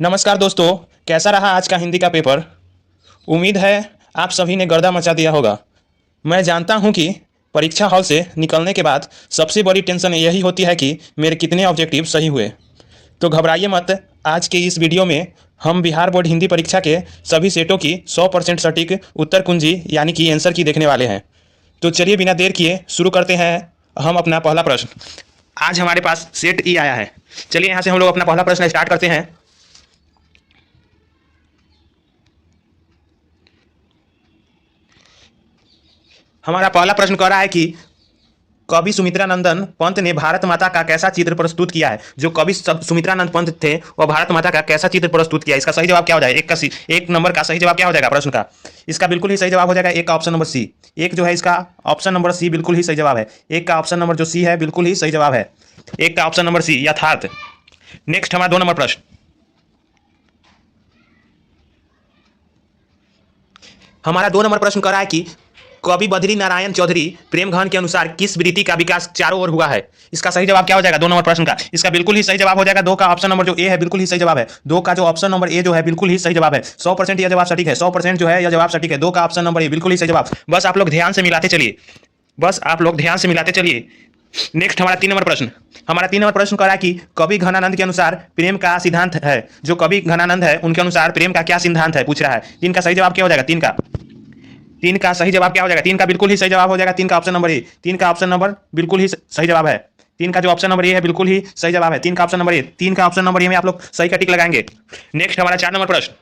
नमस्कार दोस्तों। कैसा रहा आज का हिंदी का पेपर। उम्मीद है आप सभी ने गर्दा मचा दिया होगा। मैं जानता हूं कि परीक्षा हॉल से निकलने के बाद सबसे बड़ी टेंशन यही होती है कि मेरे कितने ऑब्जेक्टिव सही हुए। तो घबराइए मत। आज के इस वीडियो में हम बिहार बोर्ड हिंदी परीक्षा के सभी सेटों की 100% सटीक उत्तर कुंजी यानी कि आंसर की देखने वाले हैं। तो चलिए बिना देर किए शुरू करते हैं हम अपना पहला प्रश्न। आज हमारे पास सेट ई आया है। चलिए यहाँ से हम लोग अपना पहला प्रश्न स्टार्ट करते हैं। हमारा पहला प्रश्न कह रहा है कि कवि सुमित्रानंदन पंत ने भारत माता का कैसा चित्र प्रस्तुत किया है। जो कवि सुमित्रानंद पंत थे वह भारत माता का कैसा चित्र प्रस्तुत किया है। इसका सही जवाब क्या हो जाएगा। एक नंबर का सही जवाब क्या हो जाएगा प्रश्न का। इसका बिल्कुल ही सही जवाब हो जाएगा एक का ऑप्शन नंबर सी। एक जो है इसका ऑप्शन नंबर सी बिल्कुल ही सही जवाब है। एक का ऑप्शन नंबर जो सी है बिल्कुल ही सही जवाब है। एक का ऑप्शन नंबर सी यथार्थ। नेक्स्ट हमारा 2 नंबर प्रश्न। हमारा 2 नंबर प्रश्न कर रहा है कि कवि बद्री नारायण चौधरी प्रेम घन के अनुसार किस वृत्ति का विकास चारों ओर हुआ है। इसका सही जवाब क्या हो जाएगा 2 नंबर प्रश्न का। इसका बिल्कुल ही सही जवाब हो जाएगा 2 का ऑप्शन नंबर जो ए है बिल्कुल ही सही जवाब है। 2 का जो ऑप्शन नंबर ए जो है बिल्कुल ही सही जवाब है। 100% यह जवाब सटीक है। 100% जो है यह जवाब सटीक है। 2 का ऑप्शन नंबर ए बिल्कुल ही सही जवाब। बस आप लोग ध्यान से मिलाते चलिए। नेक्स्ट हमारा 3 नंबर प्रश्न। हमारा 3 नंबर प्रश्न कह रहा है कि कवि घनानंद के अनुसार प्रेम का सिद्धांत है। जो कवि घनानंद है उनके अनुसार प्रेम का क्या सिद्धांत है पूछ रहा है। 3 का सही जवाब क्या हो जाएगा। 3 का सही जवाब क्या हो जाएगा। 3 का बिल्कुल ही सही जवाब हो जाएगा। 3 का ऑप्शन नंबर ए। 3 का ऑप्शन नंबर बिल्कुल ही सही जवाब है। 3 का जो ऑप्शन नंबर ए है बिल्कुल ही सही जवाब है। 3 का ऑप्शन नंबर ए। 3 का ऑप्शन नंबर ए में आप लोग सही का टिक लगाएंगे। नेक्स्ट हमारा 4 नंबर प्रश्न।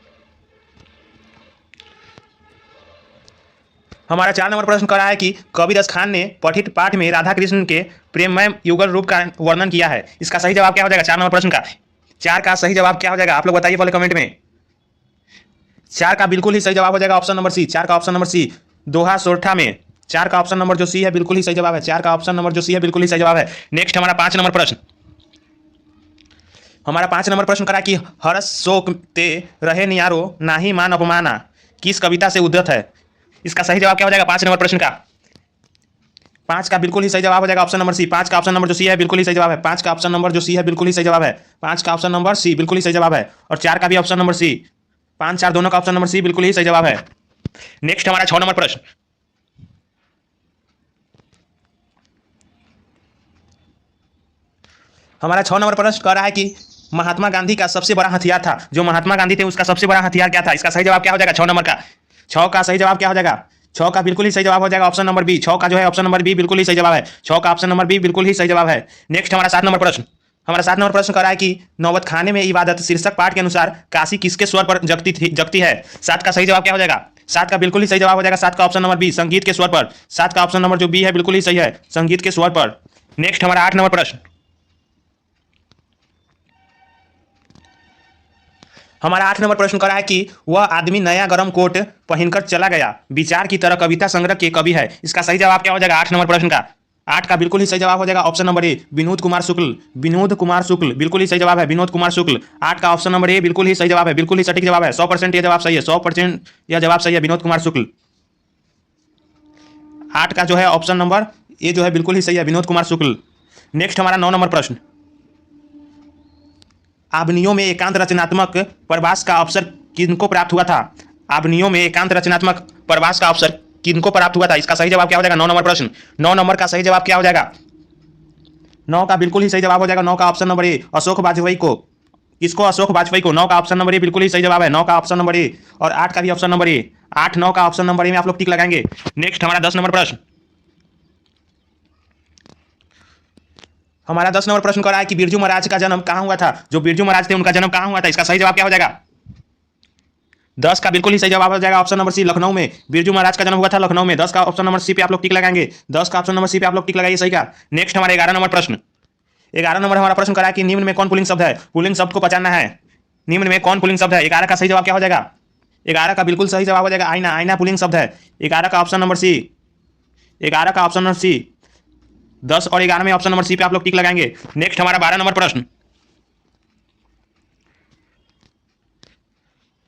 हमारा 4 नंबर प्रश्न कर रहा है कि कबीर खान ने पठित पाठ में राधा कृष्ण के प्रेममय युगल रूप का वर्णन किया है। इसका सही जवाब क्या हो जाएगा 4 नंबर प्रश्न का। 4 का सही जवाब क्या हो जाएगा आप लोग बताइए पहले कमेंट में। 4 का बिल्कुल ही सही जवाब हो जाएगा ऑप्शन नंबर सी। 4 का ऑप्शन नंबर सी दोहा सोरठा में। 4 का ऑप्शन नंबर जो सी है बिल्कुल ही सही जवाब है। 4 का ऑप्शन नंबर जो सी है बिल्कुल ही सही जवाब है। नेक्स्ट हमारा 5 नंबर प्रश्न। हमारा 5 नंबर प्रश्न करा कि हर्ष शोक ते रहे नियारो नाही मान अपमाना किस कविता से उद्धत है। इसका सही जवाब क्या हो जाएगा 5 नंबर प्रश्न का। 5 का बिल्कुल ही सही जवाब हो जाएगा ऑप्शन नंबर सी। 5 का ऑप्शन नंबर जो सी है बिल्कुल ही सही जवाब है। 5 का ऑप्शन नंबर जो सी है बिल्कुल ही सही जवाब है। 5 का ऑप्शन नंबर सी बिल्कुल ही सही जवाब है। और 4 का भी ऑप्शन नंबर सी। 5 4 दोनों का ऑप्शन नंबर सी बिल्कुल ही सही जवाब है। नेक्स्ट हमारा 6 नंबर प्रश्न। हमारा 6 नंबर प्रश्न कह रहा है कि महात्मा गांधी का सबसे बड़ा हथियार था। जो महात्मा गांधी थे उसका सबसे बड़ा हथियार क्या था। इसका सही जवाब क्या हो जाएगा 6 नंबर का। 6 का सही जवाब क्या हो जाएगा। 6 का बिल्कुल ही सही जवाब हो जाएगा ऑप्शन नंबर बी। 6 का जो है ऑप्शन नंबर बी बिल्कुल ही सही जवाब है। 6 का ऑप्शन नंबर बी बिल्कुल ही सही जवाब है। नेक्स्ट हमारा 7 नंबर प्रश्न। हमारा 7 नंबर प्रश्न कह रहा है कि नौबत खाने में इबादत शीर्षक पाठ के अनुसार काशी किसके स्वर पर जगती है। 7 का सही जवाब क्या हो जाएगा। 7 का बिल्कुल ही सही जवाब हो जाएगा। 7 का ऑप्शन नंबर बी संगीत के स्वर पर। 7 का ऑप्शन नंबर जो बी है बिल्कुल ही सही है संगीत के स्वर पर। नेक्स्ट हमारा 8 नंबर प्रश्न। हमारा 8 नंबर प्रश्न कर रहा है कि वह आदमी नया गरम कोट पहनकर चला गया विचार की तरह कविता संग्रह के कवि है। इसका सही जवाब क्या हो जाएगा 8 नंबर प्रश्न का। 8 का बिल्कुल ही सही जवाब हो जाएगा option number A Vinod Kumar Shukla. Vinod Kumar Shukla बिल्कुल ही सही जवाब है विनोद कुमार शुक्ल। 8 का ऑप्शन नंबर ए बिल्कुल ही सही जवाब है बिल्कुल ही सटीक जवाब है। 100% यह जवाब सही है। 100% यह जवाब सही है विनोद कुमार शुक्ल। 8 का जो है ऑप्शन नंबर ए जो है बिल्कुल ही सही है विनोद कुमार शुक्ल। नेक्स्ट हमारा 9 नंबर प्रश्न। आबनियों में एकांत रचनात्मक प्रवास का अवसर किनको प्राप्त हुआ था। आबनियों में एकांत रचनात्मक प्रवास का अवसर किनको प्राप्त हुआ था। इसका सही जवाब क्या हो जाएगा 9 नंबर प्रश्न। 9 नंबर का सही जवाब क्या हो जाएगा। 9 का बिल्कुल ही सही जवाब हो जाएगा 9 का ऑप्शन नंबर ए अशोक वाजपेयी को। किसको अशोक वाजपेयी को। 9 का ऑप्शन नंबर ए बिल्कुल ही सही जवाब है 9 का ऑप्शन नंबर ए। और 8 का भी ऑप्शन नंबर ए। 8 9 का ऑप्शन नंबर ए में आप लोग टिक लगाएंगे। नेक्स्ट हमारा 10 नंबर प्रश्न। हमारा 10 नंबर प्रश्न कर रहा है कि बिरजू महाराज का जन्म कहाँ हुआ था। जो बिरजू महाराज थे उनका जन्म कहाँ हुआ था। इसका सही जवाब क्या हो जाएगा। 10 का बिल्कुल ही सही जवाब हो जाएगा ऑप्शन नंबर सी लखनऊ में। बिरजू महाराज का जन्म हुआ था लखनऊ में। 10 का ऑप्शन नंबर सी पे आप लोग टिक लगाएंगे। 10 का ऑप्शन नंबर सी पे आप लोग टिक लगाइए सही का। नेक्स्ट हमारा 11 नंबर प्रश्न। 11 नंबर हमारा प्रश्न करा है कि निम्न में कौन पुल्लिंग शब्द है। पुल्लिंग शब्द को पहचानना है। निम्न में कौन पुल्लिंग शब्द है। 11 का सही जवाब क्या हो जाएगा। 11 का बिल्कुल सही जवाब हो जाएगा आईना। आईना पुल्लिंग शब्द है। 11 का ऑप्शन नंबर सी। 11 का ऑप्शन नंबर सी। 10 और 11 में ऑप्शन नंबर सी पे आप लोग टिक लगाएंगे। नेक्स्ट हमारा 12 नंबर प्रश्न।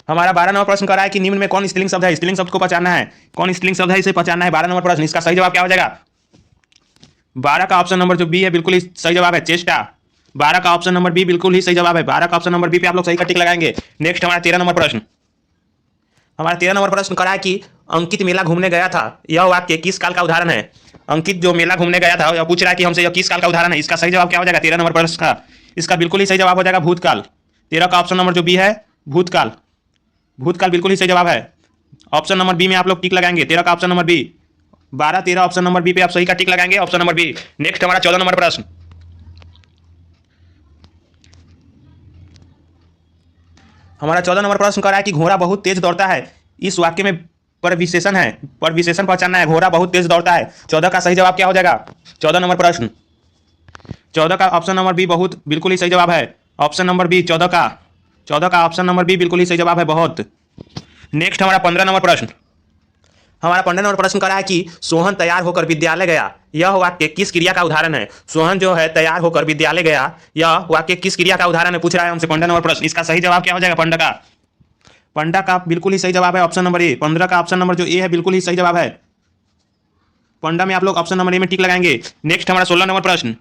हमारा 12 नंबर प्रश्न कर रहा है कि निम्न में कौन स्त्रीलिंग शब्द है। स्त्रीलिंग शब्द को पहचानना है। कौन स्त्रीलिंग शब्द है इसे पहचानना है। 12 नंबर प्रश्न। इसका सही जवाब क्या हो जाएगा। 12 का ऑप्शन नंबर जो बी है बिल्कुल ही सही जवाब है चेष्टा। 12 का ऑप्शन नंबर बी बिल्कुल ही सही जवाब है। 12 का ऑप्शन नंबर बी पे आप लोग सही का टिक लगाएंगे। नेक्स्ट हमारा 13 नंबर प्रश्न। हमारा 13 नंबर प्रश्न करा है कि अंकित मेला घूमने गया था, यह वाक्य किस काल का उदाहरण है। अंकित जो मेला घूमने गया था यह पूछ रहा है कि हमसे यह किस काल का उदाहरण है। इसका सही जवाब क्या हो जाएगा 13 नंबर प्रश्न का? इसका बिल्कुल ही सही जवाब हो जाएगा भूतकाल। 13 का ऑप्शन नंबर जो बी है भूतकाल। भूतकाल बिल्कुल ही सही जवाब है। ऑप्शन नंबर बी में आप लोग टिक लगाएंगे। 13 का option number B. 12 13 option number B पे आप सही का टिक लगाएंगे, ऑप्शन नंबर बी। नेक्स्ट हमारा 14 नंबर प्रश्न। हमारा 14 नंबर प्रश्न कर रहा है कि घोड़ा बहुत तेज दौड़ता है, इस वाक्य में पर विशेषण है, पर विशेषण पहचानना है। घोड़ा बहुत तेज दौड़ता है। 14 का सही जवाब क्या हो जाएगा 14 नंबर प्रश्न? 14 का ऑप्शन नंबर बी बहुत बिल्कुल ही सही जवाब है। ऑप्शन नंबर बी 14 का ऑप्शन नंबर बी बिल्कुल ही सही जवाब है बहुत। नेक्स्ट हमारा 15 नंबर प्रश्न। हमारा 15 नंबर प्रश्न करा है कि सोहन तैयार होकर विद्यालय गया, यह वाक्य किस क्रिया का उदाहरण है। सोहन जो है तैयार होकर विद्यालय गया, यह वाक्य किस क्रिया का उदाहरण है पूछ रहा है हमसे 15 नंबर प्रश्न। इसका सही जवाब क्या हो जाएगा 15 का बिल्कुल ही सही जवाब है ऑप्शन नंबर ए। 15 का ऑप्शन नंबर जो ए है बिल्कुल ही सही जवाब है। 15 में आप लोग ऑप्शन नंबर ए में टिक लगाएंगे। नेक्स्ट हमारा 16 नंबर प्रश्न।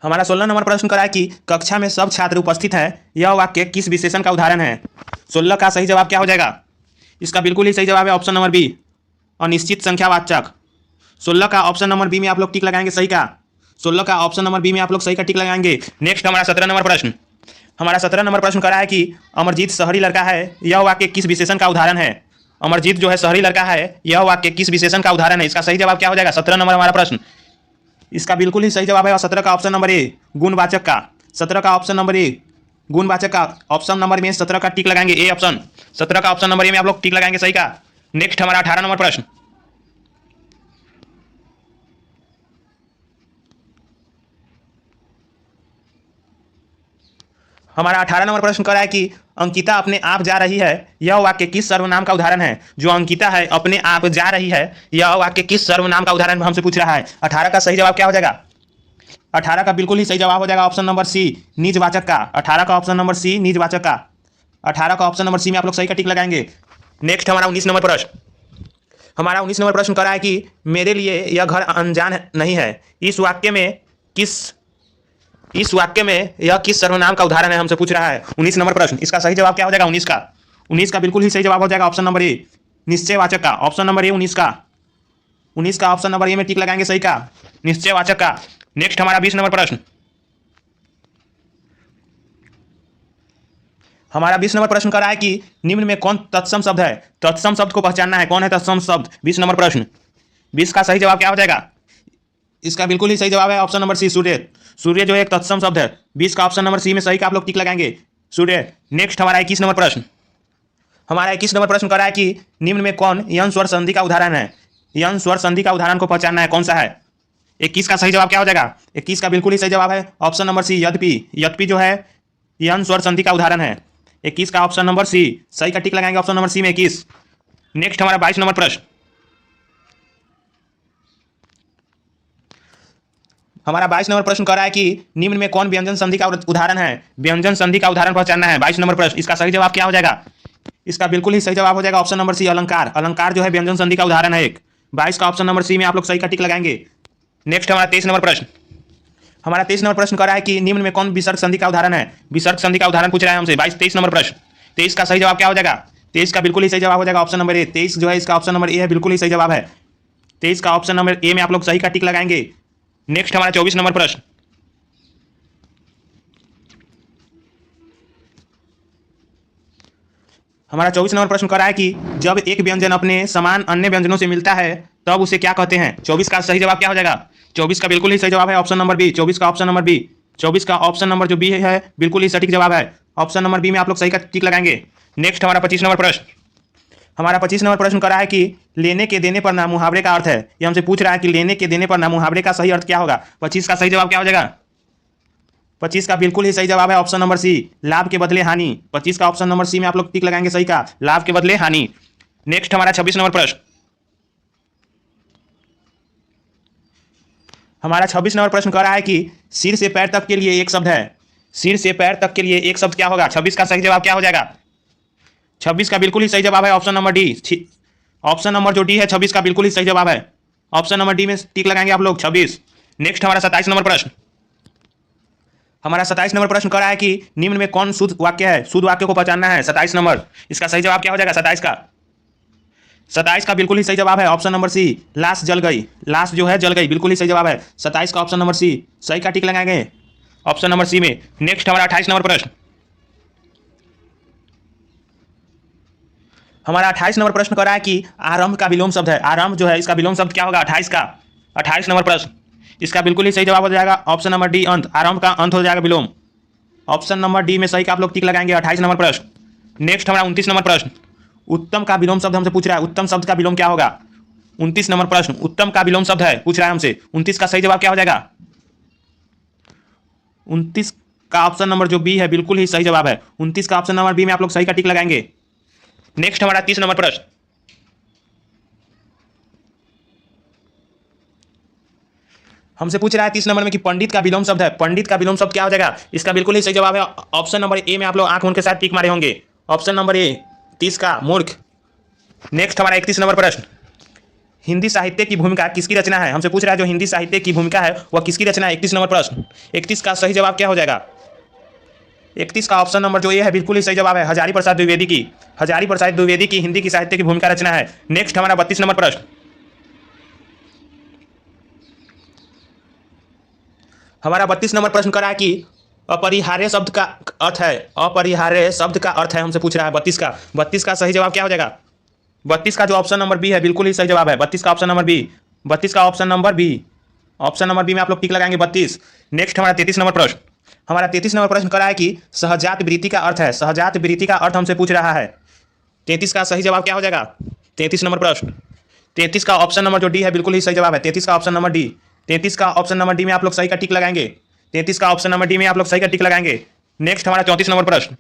हमारा 16 नंबर प्रश्न करा है कि कक्षा में सब छात्र उपस्थित है, यह वाक्य किस विशेषण का उदाहरण है। 16 का सही जवाब क्या हो जाएगा? इसका बिल्कुल ही सही जवाब है ऑप्शन नंबर बी अनिश्चित संख्यावाचक। 16 का ऑप्शन नंबर बी में आप लोग टिक लगाएंगे सही का। 16 का ऑप्शन नंबर बी में आप लोग सही का टिक लगाएंगे। नेक्स्ट हमारा 17 नंबर प्रश्न। हमारा 17 नंबर प्रश्न करा है कि अमरजीत शहरी लड़का है, यह वाक्य किस विशेषण का उदाहरण है। अमरजीत जो है शहरी लड़का है, यह वाक्य किस विशेषण का उदाहरण है। इसका सही जवाब क्या हो जाएगा 17 नंबर हमारा प्रश्न? इसका बिल्कुल ही सही जवाब है 17 का ऑप्शन नंबर ए गुणवाचक का। 17 का ऑप्शन नंबर ए गुणवाचक का। ऑप्शन नंबर में 17 का टिक लगाएंगे ए ऑप्शन। 17 का ऑप्शन नंबर ए में आप लोग टिक लगाएंगे सही का। नेक्स्ट हमारा 18 नंबर प्रश्न। हमारा 18 नंबर प्रश्न करा है कि अंकिता अपने आप जा रही है, यह वाक्य किस सर्वनाम का उदाहरण है। जो अंकिता है अपने आप जा रही है, यह वाक्य किस सर्वनाम का उदाहरण हमसे पूछ रहा है। 18 का सही जवाब क्या हो जाएगा? 18 का बिल्कुल ही सही जवाब हो जाएगा ऑप्शन नंबर सी निजवाचक का। 18 का ऑप्शन नंबर सी निजवाचक का। 18 का ऑप्शन नंबर सी में आप लोग सही का टिक लगाएंगे। नेक्स्ट हमारा 19 नंबर प्रश्न। हमारा 19 नंबर प्रश्न करा है कि मेरे लिए यह घर अनजान नहीं है, इस वाक्य में यह किस सर्वनाम का उदाहरण है हमसे पूछ रहा है। 19 नंबर प्रश्न। इसका सही जवाब क्या हो जाएगा 19 का? 19 का बिल्कुल ही सही जवाब हो जाएगा ऑप्शन नंबर ए निश्चयवाचक का। ऑप्शन नंबर ए 19 का। 19 का ऑप्शन नंबर ए में टिक लगाएंगे सही का निश्चयवाचक का। नेक्स्ट हमारा 20 नंबर प्रश्न। हमारा 20 नंबर प्रश्न करा है कि निम्न में कौन तत्सम शब्द है। तत्सम शब्द को पहचानना है, कौन है तत्सम शब्द। 20 नंबर प्रश्न। 20 का सही जवाब क्या हो जाएगा? इसका बिल्कुल ही सही जवाब है ऑप्शन नंबर सी सूर्य। सूर्य जो है एक तत्सम शब्द है। 20 का ऑप्शन नंबर सी में सही का आप लोग टिक लगाएंगे सूर्य। नेक्स्ट हमारा 21 नंबर प्रश्न। हमारा 21 नंबर प्रश्न करा है कि निम्न में कौन यन स्वर संधि का उदाहरण है। यन स्वर संधि का उदाहरण को पहचानना है, कौन सा है। 21 का सही जवाब क्या हो जाएगा? 21 का बिल्कुल ही सही जवाब है ऑप्शन नंबर सी यद्यपि। यद्यपि जो है यन स्वर संधि का उदाहरण है। 21 का ऑप्शन नंबर सी सही का टिक लगाएंगे ऑप्शन नंबर सी में 21। नेक्स्ट हमारा 22 नंबर प्रश्न। हमारा 22 नंबर प्रश्न कह रहा है कि निम्न में कौन व्यंजन संधि का उदाहरण है। व्यंजन संधि का उदाहरण पहचानना है। 22 नंबर प्रश्न। इसका सही जवाब क्या हो जाएगा? इसका बिल्कुल ही सही जवाब हो जाएगा ऑप्शन नंबर सी अलंकार। अलंकार जो है व्यंजन संधि का उदाहरण है एक। 22 का ऑप्शन नंबर सी में आप लोग सही का टिक लगाएंगे। नेक्स्ट हमारा 23 नंबर प्रश्न। हमारा 23 नंबर प्रश्न कह रहा है कि निम्न में कौन विसर्ग संधि का उदाहरण है। विसर्ग संधि का उदाहरण पूछ रहा है हमसे 23 नंबर प्रश्न। 23 का सही जवाब क्या हो जाएगा? 23 का बिल्कुल ही सही जवाब हो जाएगा ऑप्शन नंबर ए। 23 जो है इसका ऑप्शन नंबर ए है, बिल्कुल ही सही जवाब है। 23 का ऑप्शन नंबर ए में आप लोग सही का टिक लगाएंगे। नेक्स्ट हमारा 24 नंबर प्रश्न। हमारा 24 नंबर प्रश्न कह रहा है कि जब एक व्यंजन अपने समान अन्य व्यंजनों से मिलता है तब उसे क्या कहते हैं। 24 का सही जवाब क्या हो जाएगा? 24 का बिल्कुल ही सही जवाब है ऑप्शन नंबर बी। 24 का ऑप्शन नंबर बी। 24 का ऑप्शन नंबर जो बी है बिल्कुल ही सटीक जवाब है। ऑप्शन नंबर बी में आप लोग सही का टिक लगाएंगे। नेक्स्ट हमारा 25 नंबर प्रश्न। हमारा 25 नंबर प्रश्न करा है कि लेने के देने पर ना मुहावरे का अर्थ है। ये हमसे पूछ रहा है कि लेने के देने पर ना मुहावरे का सही अर्थ क्या होगा। 25 का सही जवाब क्या हो जाएगा? 25 का बिल्कुल ही सही जवाब है ऑप्शन नंबर सी लाभ के बदले हानि। 25 का ऑप्शन नंबर सी में आप लोग टिक लगाएंगे सही का लाभ के बदले हानि। नेक्स्ट हमारा 26 नंबर प्रश्न। हमारा 26 नंबर प्रश्न कह रहा है कि सिर से पैर तक के लिए एक शब्द है। सिर से पैर तक के लिए एक शब्द क्या होगा। 26 का सही जवाब क्या हो जाएगा? 26 का बिल्कुल ही सही जवाब है option number D. Option number जो डी है 26 का बिल्कुल ही सही जवाब है। ऑप्शन नंबर डी में टिक लगाएंगे आप लोग 26। नेक्स्ट हमारा 27 नंबर प्रश्न। हमारा 27 नंबर प्रश्न कह रहा है कि निम्न में कौन शुद्ध वाक्य है, शुद्ध वाक्य को पहचानना है। 27 नंबर, इसका सही जवाब क्या हो जाएगा 27 का? 27 का बिल्कुल ही सही जवाब है ऑप्शन नंबर सी, लाश जल गई। लाश जो है जल गई, बिल्कुल ही सही जवाब है 27 का ऑप्शन नंबर सी। सही का टिक लगाएंगे ऑप्शन नंबर सी में। नेक्स्ट हमारा 28 नंबर प्रश्न। हमारा 28 नंबर प्रश्न कर रहा है कि आरंभ का विलोम शब्द है। आरंभ जो है इसका विलोम शब्द क्या होगा 28 का? 28 नंबर प्रश्न, इसका बिल्कुल ही सही जवाब हो जाएगा ऑप्शन नंबर डी, अंत। आरंभ का अंत हो जाएगा विलोम। ऑप्शन नंबर डी में सही का आप लोग टिक लगाएंगे 28 नंबर प्रश्न। नेक्स्ट हमारा 29 नंबर प्रश्न। उत्तम का विलोम शब्द हमसे पूछ रहा है, उत्तम शब्द का विलोम क्या होगा? 29 नंबर प्रश्न, उत्तम का विलोम शब्द है, पूछ रहा है हमसे। 29 का सही जवाब क्या हो जाएगा? 29 का ऑप्शन नंबर जो बी है बिल्कुल ही सही जवाब है। 29 का ऑप्शन नंबर बी में आप लोग सही का टिक लगाएंगे। नेक्स्ट हमारा 30 नंबर प्रश्न। हमसे पूछ रहा है 30 नंबर में कि पंडित का विलोम शब्द है, पंडित का विलोम शब्द क्या हो जाएगा? इसका बिल्कुल ही सही जवाब है ऑप्शन नंबर ए में आप लोग आंख उनके साथ टिक मारे होंगे। ऑप्शन नंबर ए 30 का मूर्ख। नेक्स्ट हमारा 31 नंबर प्रश्न। हिंदी साहित्य की भूमिका किसकी रचना है? हमसे पूछ रहा है जो हिंदी साहित्य की भूमिका है वह किसकी रचना है। 31 नंबर प्रश्न। 31 का सही जवाब क्या हो जाएगा? 31 का ऑप्शन नंबर जो ए है बिल्कुल ही सही जवाब है हजारी प्रसाद द्विवेदी की। हजारी प्रसाद द्विवेदी की हिंदी की साहित्य की भूमिका रचना है। नेक्स्ट हमारा 32 नंबर प्रश्न। हमारा 32 नंबर प्रश्न करा है कि अपरिहार्य शब्द का अर्थ है, अपरिहार्य शब्द का अर्थ है, हमसे पूछ रहा है 32 का। 32 का सही जवाब क्या हो जाएगा? 32 का जो ऑप्शन नंबर बी है बिल्कुल ही सही जवाब है 32 का ऑप्शन नंबर बी। 32 का option number B, option number B में आप लोग टिक लगाएंगे 32। नेक्स्ट हमारा 33 नंबर प्रश्न। हमारा 33 नंबर प्रश्न करा है कि सहजात वृत्ति का अर्थ है, सहजात वृत्ति का अर्थ हमसे पूछ रहा है। 33 का सही जवाब क्या हो जाएगा? 33 नंबर प्रश्न। 33 का ऑप्शन नंबर जो डी है बिल्कुल ही सही जवाब है 33 का ऑप्शन नंबर डी। 33 का ऑप्शन नंबर डी में आप लोग सही का टिक लगाएंगे। 33 का ऑप्शन नंबर डी में आप लोग सही का टिक लगाएंगे। नेक्स्ट हमारा 34 नंबर प्रश्न।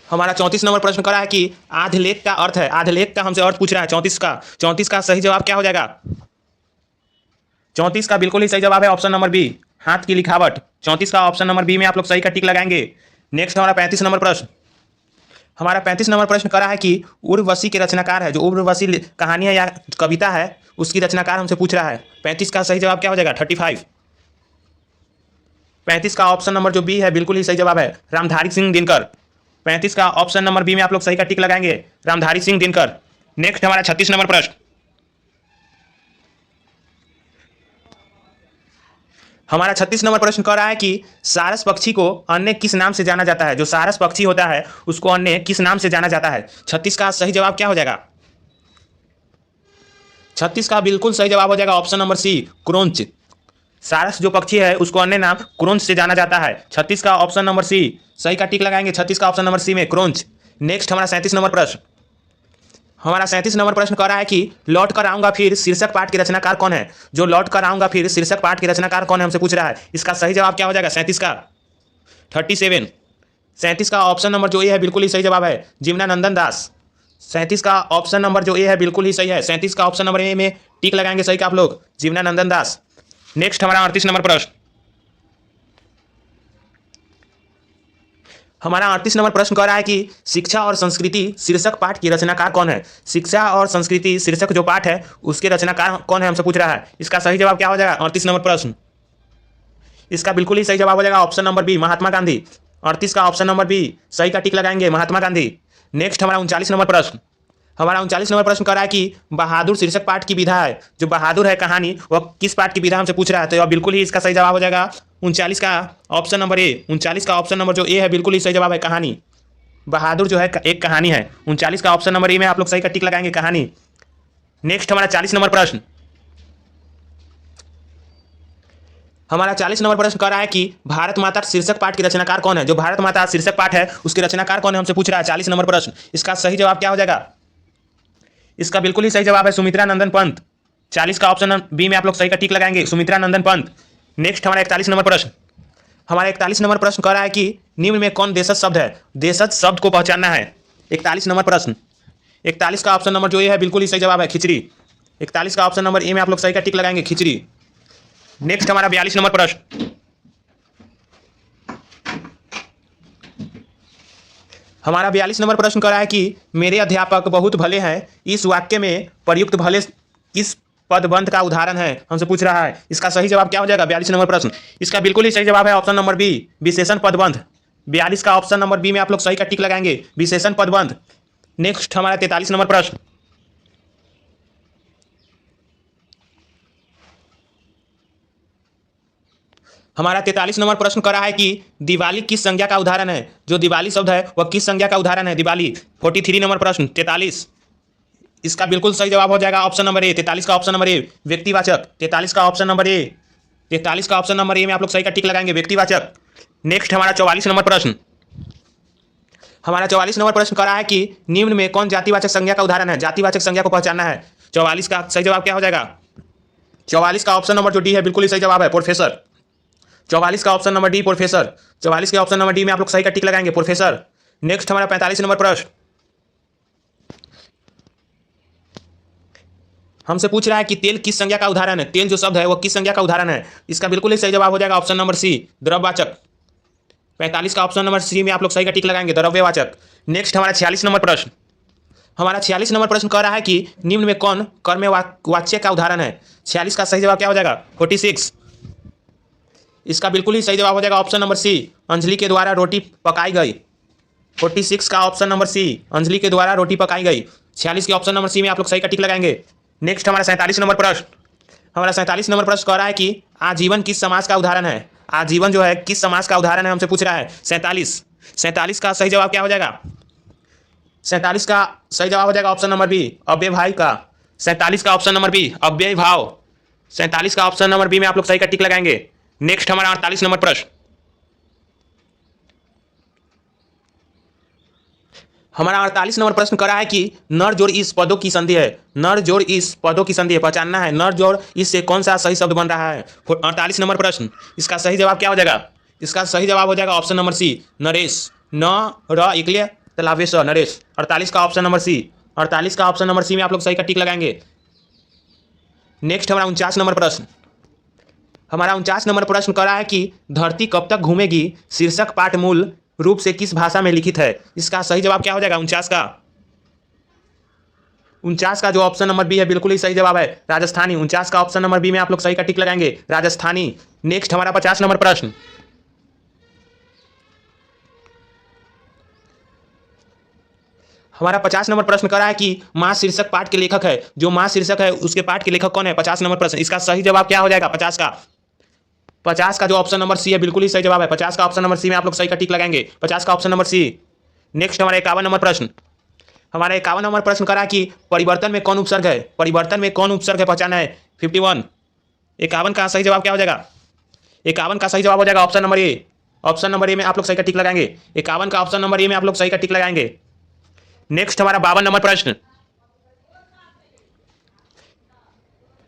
हमारा 34 नंबर प्रश्न करा है कि आधलेख का अर्थ है, आधलेख का हमसे अर्थ पूछ रहा है 34 का। 34 का सही जवाब क्या हो जाएगा? 34 का बिल्कुल ही सही जवाब है ऑप्शन नंबर बी, हाथ की लिखावट। 34 का ऑप्शन नंबर बी में आप लोग सही का टिक लगाएंगे। नेक्स्ट हमारा 35 नंबर प्रश्न। हमारा 35 नंबर प्रश्न करा है कि उर्वशी के रचनाकार है, जो उर्वशी कहानी है या कविता है उसकी रचनाकार हमसे पूछ रहा है। 35 का सही जवाब क्या हो जाएगा? 35। 35 का ऑप्शन नंबर जो बी है बिल्कुल ही सही जवाब है रामधारी सिंह दिनकर। 35 का ऑप्शन नंबर बी में आप लोग सही का टिक लगाएंगे रामधारी सिंह दिनकर। नेक्स्ट हमारा 36 नंबर प्रश्न। हमारा 36 नंबर प्रश्न कह रहा है कि सारस पक्षी को अन्य किस नाम से जाना जाता है? जो सारस पक्षी होता है उसको अन्य किस नाम से जाना जाता है? 36 का सही जवाब क्या हो जाएगा? 36 का बिल्कुल सही जवाब हो जाएगा ऑप्शन नंबर सी, क्रोंच। सारस जो पक्षी है उसको अन्य नाम क्रोंच से जाना जाता है। 36 का ऑप्शन नंबर सी, सही का टिक लगाएंगे 36 का ऑप्शन नंबर सी में, क्रोंच। नेक्स्ट हमारा 37 नंबर प्रश्न। हमारा 37 नंबर प्रश्न कह रहा है कि लौट कर आऊंगा फिर शीर्षक पाठ के रचनाकार कौन है? जो लौट कर आऊंगा फिर शीर्षक पाठ के रचनाकार कौन है हमसे पूछ रहा है। इसका सही जवाब क्या हो जाएगा? 37 का 37। 37 का ऑप्शन नंबर जो ए है बिल्कुल ही सही जवाब है जीवनानंदन दास। 37 का ऑप्शन नंबर जो ए है बिल्कुल ही सही है। 37 का ऑप्शन नंबर ए में टिक लगाएंगे सही का आप लोग, जीवनानंदन दास। नेक्स्ट हमारा 38 नंबर प्रश्न। हमारा 38 नंबर प्रश्न कह रहा है कि शिक्षा और संस्कृति शीर्षक पाठ की रचनाकार कौन है? शिक्षा और संस्कृति शीर्षक जो पाठ है उसके रचनाकार कौन है हमसे पूछ रहा है। इसका सही जवाब क्या हो जाएगा? 38 नंबर प्रश्न। इसका बिल्कुल ही सही जवाब हो जाएगा option number B, Mahatma Gandhi. 38 का ऑप्शन नंबर बी, सही का टिक लगाएंगे महात्मा गांधी। नेक्स्ट हमारा 39 नंबर प्रश्न। हमारा 39 नंबर प्रश्न कह रहा है कि बहादुर शीर्षक पाठ की विधा है, जो बहादुर है कहानी वह किस पाठ की विधा हमसे पूछ रहा है। तो यह बिल्कुल ही इसका सही जवाब हो जाएगा 39 का ऑप्शन नंबर ए। 39 का ऑप्शन नंबर जो ए है बिल्कुल ही सही जवाब है कहानी। बहादुर जो है एक कहानी है। 39 का ऑप्शन नंबर ए में आप लोग सही का टिक लगाएंगे कहानी। नेक्स्ट हमारा 40 नंबर प्रश्न। हमारा 40 नंबर प्रश्न कह रहा है कि भारत माता शीर्षक पाठ की रचनाकार कौन है? जो भारत माता शीर्षक पाठ है उसके रचनाकार कौन है हमसे पूछ रहा है। 40 नंबर प्रश्न। इसका सही जवाब क्या हो जाएगा? इसका बिल्कुल ही सही जवाब है सुमित्रा नंदन पंत। 40 का ऑप्शन बी में आप लोग सही का टिक लगाएंगे सुमित्रा नंदन पंत। नेक्स्ट हमारा 41 नंबर प्रश्न। हमारा 41 नंबर प्रश्न कह रहा है कि निम्न में कौन देशज शब्द है? देशज शब्द को पहचानना है। 41 नंबर प्रश्न। 41 का ऑप्शन नंबर जो ये है बिल्कुल ही सही जवाब है खिचड़ी। 41 का ऑप्शन नंबर ए में आप लोग सही का टिक लगाएंगे खिचड़ी। नेक्स्ट हमारा 42 नंबर प्रश्न। हमारा 42 नंबर प्रश्न कर रहा है कि मेरे अध्यापक बहुत भले हैं, इस वाक्य में प्रयुक्त भले किस पदबंध का उदाहरण है, हमसे पूछ रहा है। इसका सही जवाब क्या हो जाएगा? 42 नंबर प्रश्न, इसका बिल्कुल ही सही जवाब है ऑप्शन नंबर बी, विशेषण पदबंध। 42 का ऑप्शन नंबर बी में आप लोग सही का टिक लगाएंगे, विशेषण पदबंध। नेक्स्ट हमारा 43 नंबर प्रश्न, हमारा 43 नंबर प्रश्न कर रहा है कि दिवाली किस संज्ञा का उदाहरण है? जो दिवाली शब्द है वह किस संज्ञा का उदाहरण है? दिवाली। 43 नंबर प्रश्न 43, इसका बिल्कुल सही जवाब हो जाएगा ऑप्शन नंबर ए, 43 का ऑप्शन नंबर ए, व्यक्तिवाचक। 43 का ऑप्शन नंबर ए, 43 का ऑप्शन नंबर ए में आप लोग सही का टिक लगाएंगे, व्यक्तिवाचक। नेक्स्ट हमारा 44 नंबर प्रश्न, हमारा 44 नंबर प्रश्न कर रहा है कि निम्न में कौन जातिवाचक संज्ञा का उदाहरण है? जातिवाचक संज्ञा को पहचानना है। 44 का सही जवाब क्या हो जाएगा? 44 का ऑप्शन नंबर जो डी है बिल्कुल ही सही जवाब है, प्रोफेसर। 44 का ऑप्शन नंबर डी, प्रोफेसर। 44 के ऑप्शन नंबर डी में आप लोग सही का टिक लगाएंगे, प्रोफेसर। नेक्स्ट हमारा 45 नंबर प्रश्न, हमसे पूछ रहा है कि तेल किस संज्ञा का उदाहरण है? तेल जो शब्द है वो किस संज्ञा का उदाहरण है? इसका बिल्कुल ही सही जवाब हो जाएगा ऑप्शन नंबर सी, द्रववाचक। 45 का ऑप्शन नंबर सी में आप लोग सही का टिक लगाएंगे, द्रव्यवाचक। नेक्स्ट हमारा 46 नंबर प्रश्न, हमारा 46 नंबर प्रश्न कह रहा है कि निम्न में कौन कर्म वाच्य का उदाहरण है? 46 का सही जवाब क्या हो जाएगा? 46, इसका बिल्कुल ही सही जवाब हो जाएगा ऑप्शन नंबर सी, अंजलि के द्वारा रोटी पकाई गई। 46 का ऑप्शन नंबर सी, अंजलि के द्वारा रोटी पकाई गई। 46 के ऑप्शन नंबर सी में आप लोग सही का टिक लगाएंगे। नेक्स्ट हमारा 47 नंबर प्रश्न, हमारा 47 नंबर प्रश्न कह रहा है कि आजीवन किस समास का उदाहरण है? आजीवन जो है किस समास का उदाहरण है, हमसे पूछ रहा है। 47 का सही जवाब क्या हो जाएगा? 47 का सही जवाब हो जाएगा ऑप्शन नंबर बी, अव्ययभाव का। 47 का ऑप्शन नंबर बी, अव्ययभाव। 47 का ऑप्शन नंबर बी में आप लोग सही का टिक लगाएंगे। नेक्स्ट हमारा 48 नंबर प्रश्न, हमारा 48 नंबर प्रश्न करा है कि नर जोड़ इस पदों की संधि है। नर जोड़ इस पदों की संधि है, पहचानना है नर जोड़ इससे कौन सा सही शब्द बन रहा है। 48 नंबर प्रश्न, इसका सही जवाब क्या हो जाएगा? इसका सही जवाब हो जाएगा ऑप्शन नंबर सी, नरेश। न र इकलिए तलावेश, नरेश। 48 का ऑप्शन नंबर सी, 48 का ऑप्शन नंबर सी में आप लोग सही का टिक लगाएंगे। नेक्स्ट हमारा 49 नंबर प्रश्न, हमारा 49 नंबर प्रश्न करा है कि धरती कब तक घूमेगी शीर्षक पाठ मूल रूप से किस भाषा में लिखित है? इसका सही जवाब क्या हो जाएगा? 49 का जो ऑप्शन नंबर बी है बिल्कुल ही सही जवाब है, राजस्थानी। 49 का ऑप्शन नंबर बी में आप लोग सही का टिक लगाएंगे, राजस्थानी। नेक्स्ट हमारा 50 नंबर प्रश्न, हमारा 50 नंबर प्रश्न करा है कि मां शीर्षक पाठ के लेखक है। जो मां शीर्षक है उसके पाठ के लेखक कौन है? 50 नंबर प्रश्न, इसका सही जवाब क्या हो जाएगा? 50 का जो ऑप्शन नंबर सी है बिल्कुल ही सही जवाब है, 50 का ऑप्शन नंबर सी में आप लोग सही का टिक लगाएंगे, 50 का ऑप्शन नंबर सी। नेक्स्ट हमारा 51 नंबर प्रश्न, हमारा 51 नंबर प्रश्न करा कि परिवर्तन में कौन उपसर्ग है? परिवर्तन में कौन उपसर्ग है, पहचाना है। 51, 51 का सही जवाब क्या हो जाएगा? 51 का सही जवाब हो जाएगा ऑप्शन नंबर ए, ऑप्शन नंबर ए में आप लोग सही का टिक लगाएंगे। 51 का ऑप्शन नंबर ए में आप लोग सही का टिक लगाएंगे। नेक्स्ट हमारा 52 नंबर प्रश्न,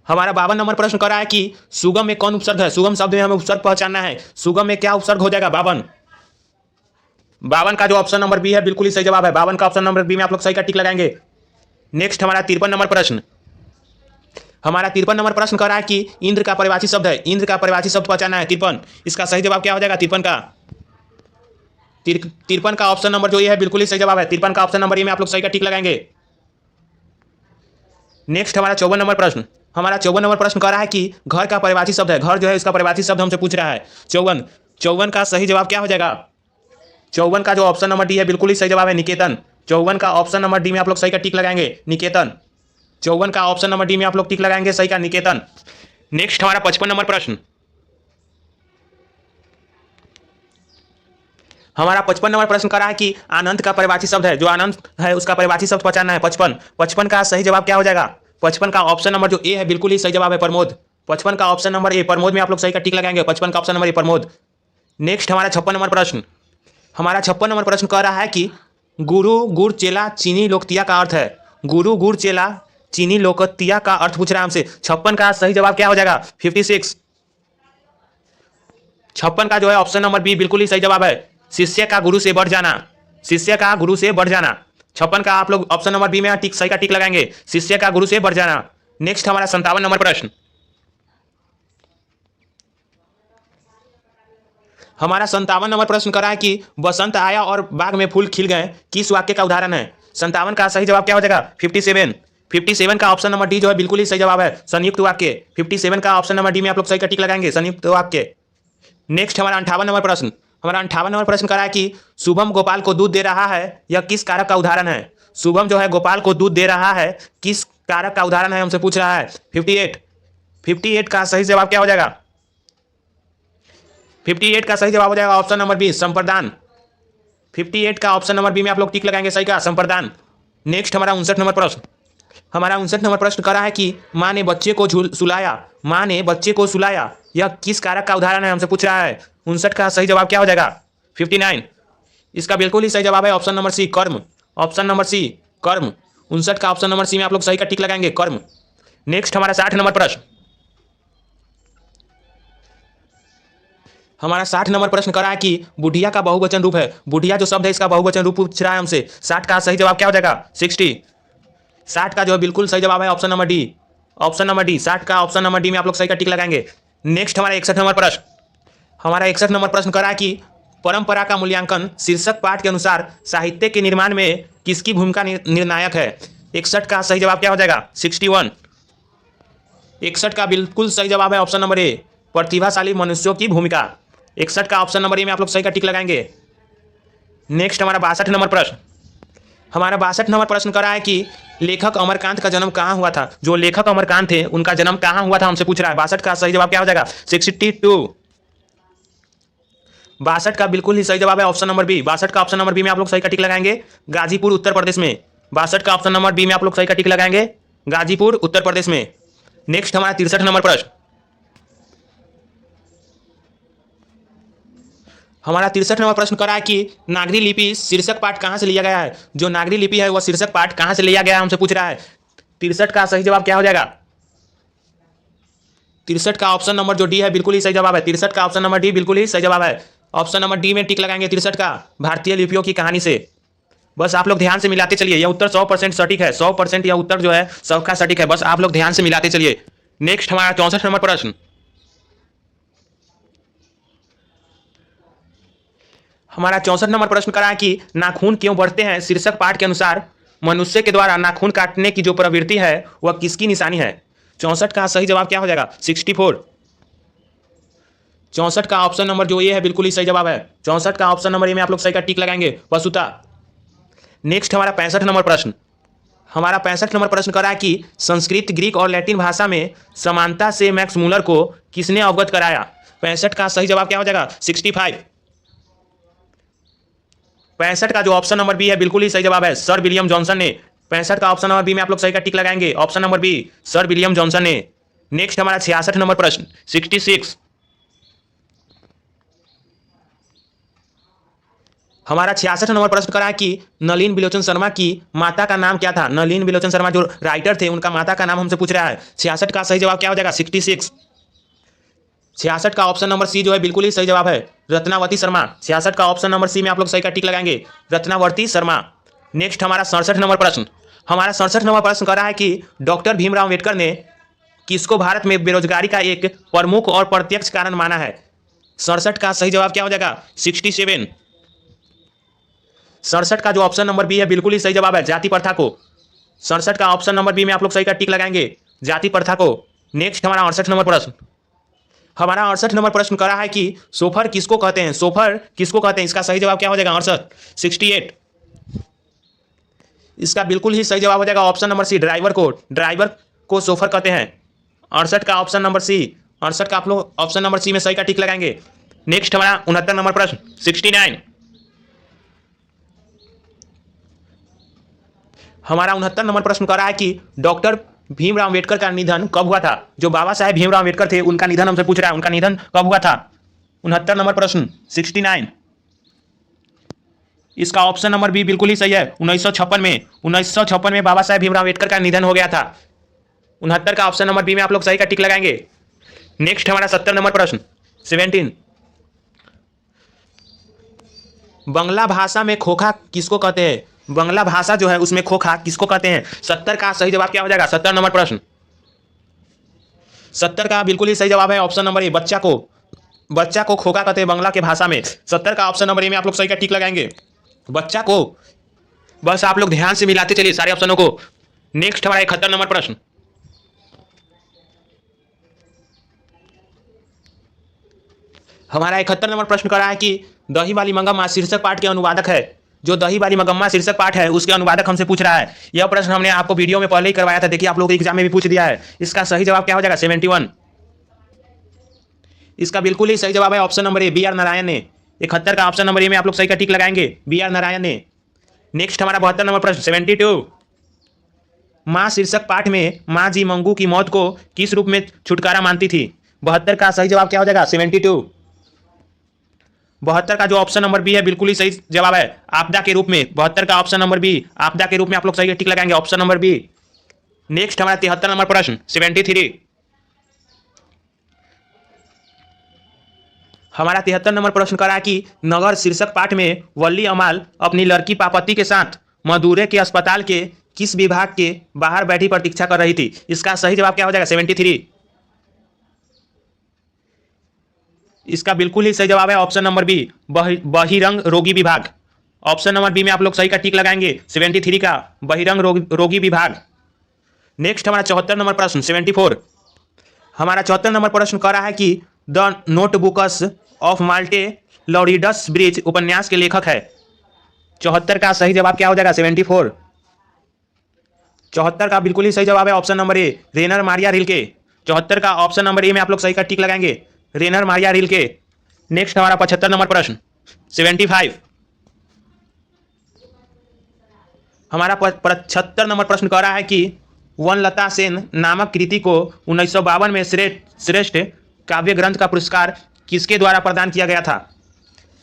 हमारा 52 नंबर प्रश्न कर रहा है कि सुगम में कौन उपसर्ग है? सुगम शब्द में हमें उपसर्ग पहचानना है, सुगम में क्या उपसर्ग हो जाएगा? 52 का जो ऑप्शन नंबर बी है बिल्कुल ही सही जवाब है, 52 का ऑप्शन नंबर बी में आप लोग सही का टिक लगाएंगे। नेक्स्ट हमारा 53 नंबर प्रश्न, हमारा 53 नंबर प्रश्न कर रहा है कि इंद्र का परिभाषित शब्द है, इंद्र का परिभाषित शब्द पहचानना है। 53, इसका सही जवाब क्या हो जाएगा? 53 का ऑप्शन नंबर जो ये है बिल्कुल ही सही जवाब है, 53 का ऑप्शन नंबर ये में आप लोग सही का टिक लगाएंगे। नेक्स्ट हमारा 54 नंबर प्रश्न, हमारा 54 नंबर प्रश्न कह रहा है कि घर का परिभाषित शब्द है, घर जो है इसका परिभाषित शब्द हमसे पूछ रहा है। 54 का सही जवाब क्या हो जाएगा? 54 का जो ऑप्शन नंबर डी है बिल्कुल ही सही जवाब है, निकेतन। 54 का ऑप्शन नंबर डी में आप लोग सही का टिक लगाएंगे, निकेतन। 54 का ऑप्शन नंबर डी में आप लोग टिक लगाएंगे, सही का, निकेतन। नेक्स्ट हमारा 55 नंबर प्रश्न, हमारा 55 नंबर प्रश्न करा है कि आनंद का परिभाषित शब्द है, जो आनंद है उसका परिभाषित शब्द पहचानना है। 55 का सही जवाब क्या हो जाएगा? 55 का ऑप्शन नंबर जो ए है बिल्कुल ही सही जवाब है, प्रमोद। 55 का ऑप्शन नंबर ए, प्रमोद में आप लोग सही का टिक लगाएंगे, 55 का ऑप्शन नंबर ए, प्रमोद। नेक्स्ट हमारा 56 नंबर प्रश्न, हमारा 56 नंबर प्रश्न कह रहा है कि गुरु गुड़ चेला चीनी लोकतिया का अर्थ है। गुरु गुड़ चेला चीनी लोकतिया का अर्थ पूछ रहा है हमसे। 56 का सही जवाब क्या हो जाएगा? 56। 56 का जो है ऑप्शन नंबर बी बिल्कुल ही सही जवाब है, शिष्य का गुरु से बढ़ जाना, शिष्य का गुरु से बढ़ जाना। 56 का आप लोग ऑप्शन नंबर बी में टिक, सही का टिक लगाएंगे, शिष्य का गुरु से बढ़ जाना। नेक्स्ट हमारा 57 नंबर प्रश्न, हमारा 57 नंबर प्रश्न करा है कि बसंत आया और बाग में फूल खिल गए, किस वाक्य का उदाहरण है? 57 का सही जवाब क्या हो जाएगा? 57। 57 का ऑप्शन नंबर डी जो है बिल्कुल ही सही जवाब है, संयुक्त वाक्य। 57 का ऑप्शन नंबर डी में आप लोग सही का टिक लगाएंगे, संयुक्त वाक्य। नेक्स्ट हमारा 58 नंबर प्रश्न। हमारा 58 नंबर प्रश्न करा है कि शुभम गोपाल को दूध दे रहा है, यह किस कारक का उदाहरण है? शुभम जो है गोपाल को दूध दे रहा है, किस कारक का उदाहरण है हमसे पूछ रहा है। 58। 58 का सही जवाब क्या हो जाएगा? 58 का सही जवाब हो जाएगा ऑप्शन नंबर बी, संप्रदान। 58 का ऑप्शन नंबर बी में आप लोग टिक लगाएंगे, सही का, संप्रदान। नेक्स्ट हमारा 59 नंबर प्रश्न। हमारा 59 नंबर प्रश्न करा है कि माँ ने बच्चे को सुलाया, माँ ने बच्चे को सुलाया, यह किस कारक का उदाहरण है हमसे पूछ रहा है। 59 का सही जवाब क्या हो जाएगा? 59। इसका बिल्कुल ही सही जवाब है ऑप्शन नंबर सी, कर्म। ऑप्शन नंबर सी, कर्म। 59 का ऑप्शन नंबर सी में आप लोग सही का टिक लगाएंगे, कर्म। नेक्स्ट हमारा 60 नंबर प्रश्न। हमारा 60 नंबर प्रश्न करा है कि बुढ़िया का बहुवचन रूप है, बुढ़िया जो शब्द है इसका बहुवचन रूप पूछ रहा है हमसे। 60 का सही जवाब क्या हो जाएगा? 60। 60 का जो बिल्कुल सही जवाब है option number D, option number D. 60 का ऑप्शन नंबर डी में आप लोग सही का टिक लगाएंगे। नेक्स्ट हमारा 61 नंबर प्रश्न। हमारा 61 नंबर प्रश्न करा है कि परंपरा का मूल्यांकन शीर्षक पाठ के अनुसार साहित्य के निर्माण में किसकी भूमिका निर्णायक है? 61 का सही जवाब क्या हो जाएगा? 61। 61 का बिल्कुल सही जवाब है ऑप्शन नंबर ए, प्रतिभाशाली मनुष्यों की भूमिका। 61 का ऑप्शन नंबर ए में आप लोग सही का टिक लगाएंगे। नेक्स्ट हमारा 62 नंबर प्रश्न। हमारा 62 नंबर प्रश्न करा है कि लेखक अमरकांत का जन्म कहाँ हुआ था? जो लेखक अमरकांत थे उनका जन्म कहाँ हुआ था हमसे पूछ रहा है। 62 का सही जवाब क्या हो जाएगा? 62। 62 का बिल्कुल ही सही जवाब है ऑप्शन नंबर बी, 62 का ऑप्शन नंबर बी में आप लोग सही का टिक लगाएंगे, गाजीपुर उत्तर प्रदेश में। 62 का ऑप्शन नंबर बी में आप लोग सही का टिक लगाएंगे, गाजीपुर उत्तर प्रदेश में। नेक्स्ट हमारा 63 नंबर प्रश्न। हमारा 63 नंबर प्रश्न करा है कि नागरी लिपि शीर्षक पाठ कहाँ से लिया गया है? जो नागरी लिपि है वह शीर्षक पाठ कहाँ से लिया गया है हमसे पूछ रहा है। 63 का सही जवाब क्या हो जाएगा? 63 का ऑप्शन नंबर जो डी है बिल्कुल ही सही जवाब है। 63 का ऑप्शन नंबर डी बिल्कुल ही सही जवाब है, ऑप्शन नंबर डी में टिक लगाएंगे 63 का, भारतीय लिपियों की कहानी से। बस आप लोग ध्यान से मिलाते चलिए, यह उत्तर 100% सटीक है, 100% यह उत्तर जो है सबका सटीक है, बस आप लोग ध्यान से मिलाते चलिए। नेक्स्ट हमारा 64 नंबर प्रश्न। हमारा 64 नंबर प्रश्न करा है कि नाखून क्यों बढ़ते हैं शीर्षक पाठ के अनुसार मनुष्य के द्वारा नाखून काटने की जो प्रवृत्ति है वह किसकी निशानी है? 64 का सही जवाब क्या हो जाएगा? 64। 64 का ऑप्शन नंबर जो ये है बिल्कुल ही सही जवाब है, 64 का ऑप्शन नंबर ए में आप लोग सही का टिक लगाएंगे, पशुता। नेक्स्ट हमारा 65 नंबर प्रश्न। हमारा 65 नंबर प्रश्न करा है कि संस्कृत, ग्रीक और लैटिन भाषा में समानता से मैक्स मूलर को किसने अवगत कराया? 65 का सही जवाब क्या हो जाएगा? 65। 65 का जो ऑप्शन नंबर बी है बिल्कुल ही सही जवाब है, सर विलियम जॉनसन ने। 65 का ऑप्शन नंबर बी में आप लोग सही का टिक लगाएंगे, option number B, sir William Johnson ने। नेक्स्ट हमारा 66 नंबर प्रश्न, 66। हमारा 66 नंबर प्रश्न करा है कि नलिन बिलोचन शर्मा की माता का नाम क्या था? नलिन बिलोचन शर्मा जो राइटर थे उनका माता का नाम हमसे पूछ रहा है। 66 का सही जवाब क्या हो जाएगा? 66। 66 का ऑप्शन नंबर सी जो है बिल्कुल ही सही जवाब है, रत्नावती शर्मा। 66 का ऑप्शन नंबर सी में आप लोग सही का टिक लगाएंगे, रत्नावती शर्मा। नेक्स्ट हमारा 67 नंबर प्रश्न। हमारा 67 नंबर प्रश्न करा है कि डॉक्टर भीमराव अम्बेडकर ने किसको भारत में बेरोजगारी का एक प्रमुख और प्रत्यक्ष कारण माना है? 67 का सही जवाब क्या हो जाएगा? 67। 67 का जो ऑप्शन नंबर बी है बिल्कुल ही सही जवाब है, जाति प्रथा को। 67 का ऑप्शन नंबर बी में आप लोग सही का टिक लगाएंगे, जाति प्रथा को। नेक्स्ट हमारा 68 नंबर प्रश्न। हमारा 68 नंबर प्रश्न करा है कि सोफर किसको कहते हैं? सोफर किसको कहते हैं? इसका सही जवाब क्या हो जाएगा? 68, 68। इसका बिल्कुल ही सही जवाब हो जाएगा ऑप्शन नंबर सी, ड्राइवर को। ड्राइवर को सोफर कहते हैं। 68 का ऑप्शन नंबर सी, 68 का आप लोग ऑप्शन नंबर सी में सही का टिक लगाएंगे। नेक्स्ट हमारा 69 नंबर प्रश्न, 69। हमारा 69 नंबर प्रश्न करा है कि डॉक्टर भीमराव अम्बेडकर का निधन कब हुआ था? जो बाबा साहेब भीमराव अम्बेडकर थे उनका निधन हमसे पूछ रहा है, उनका निधन कब हुआ था? 69 नंबर प्रश्न, 69। इसका ऑप्शन नंबर बी बिल्कुल ही सही है, 1956 में। 1956 में बाबा साहेब भीमराव अम्बेडकर का निधन हो गया था। 69 का ऑप्शन नंबर बी में आप लोग सही का टिक लगाएंगे। नेक्स्ट हमारा 70 नंबर प्रश्न, 17। बंगला भाषा में खोखा किसको कहते हैं? बंगला भाषा जो है उसमें खोखा किसको कहते हैं? 70 का सही जवाब क्या हो जाएगा? 70 नंबर प्रश्न। 70 का बिल्कुल ही सही जवाब है ऑप्शन नंबर ए, बच्चा को। बच्चा को खोका कहते हैं बंगला के भाषा में। 70 का ऑप्शन नंबर ए में आप लोग सही का टिक लगाएंगे। बच्चा को, बस आप लोग ध्यान से मिलाते चलिए सारे ऑप्शनों को। नेक्स्ट हमारा 71 नंबर प्रश्न। हमारा 71 नंबर प्रश्न कर रहा है कि दही वाली मंगम्मा शीर्षक पाठ के अनुवादक है। जो दही वाली मंगम्मा शीर्षक पाठ है उसके अनुवादक हमसे पूछ रहा है। यह प्रश्न हमने आपको वीडियो में पहले ही करवाया था, देखिए आप लोग एग्जाम में भी पूछ दिया है। इसका सही जवाब क्या हो जाएगा? 71। इसका बिल्कुल ही सही जवाब है option number A, B R Narayan ने। 71 का ऑप्शन नंबर ए में आप लोग सही का टिक लगाएंगे, बी आर नारायण ने। नेक्स्ट हमारा 72 नंबर प्रश्न 72। मां शीर्षक पाठ में मां जी मंगू की मौत को किस रूप में छुटकारा मानती थी? 72 का सही जवाब क्या हो जाएगा? 72। 72 का जो ऑप्शन नंबर बी है बिल्कुल ही सही जवाब है, आपदा के रूप में। 72 का ऑप्शन नंबर बी, आपदा के रूप में आप लोग सही टिक लगाएंगे, ऑप्शन नंबर बी। नेक्स्ट हमारा 73 नंबर प्रश्न 73। हमारा 73 नंबर प्रश्न करा कि नगर शीर्षक पाठ में वल्ली अमाल अपनी लड़की पापति के साथ मदुरै के अस्पताल के किस विभाग के बाहर बैठी प्रतीक्षा कर रही थी? इसका सही जवाब क्या हो जाएगा? 73। इसका बिल्कुल ही सही जवाब है ऑप्शन नंबर बी, बहिरंग रोगी विभाग। ऑप्शन नंबर बी में आप लोग सही का टिक लगाएंगे, 73 का बहिरंग रोगी विभाग। नेक्स्ट हमारा 74 नंबर प्रश्न 74। हमारा 74 नंबर प्रश्न कह रहा है कि द नोटबुक्स ऑफ माल्टे लॉरिडस ब्रिज उपन्यास के लेखक है। 74 का सही जवाब क्या हो जाएगा? 74। 74 का बिल्कुल ही सही जवाब है option number A, Rainer Maria Rilke. 74 का ऑप्शन नंबर ए में आप लोग सही का टिक लगाएंगे, रेनर मारिया रिल्के। नेक्स्ट हमारा 75 नंबर प्रश्न 75। हमारा 75 नंबर प्रश्न कह रहा है कि वनलता सेन नामक कृति को 1952 में श्रेष्ठ काव्य ग्रंथ का पुरस्कार किसके द्वारा प्रदान किया गया था?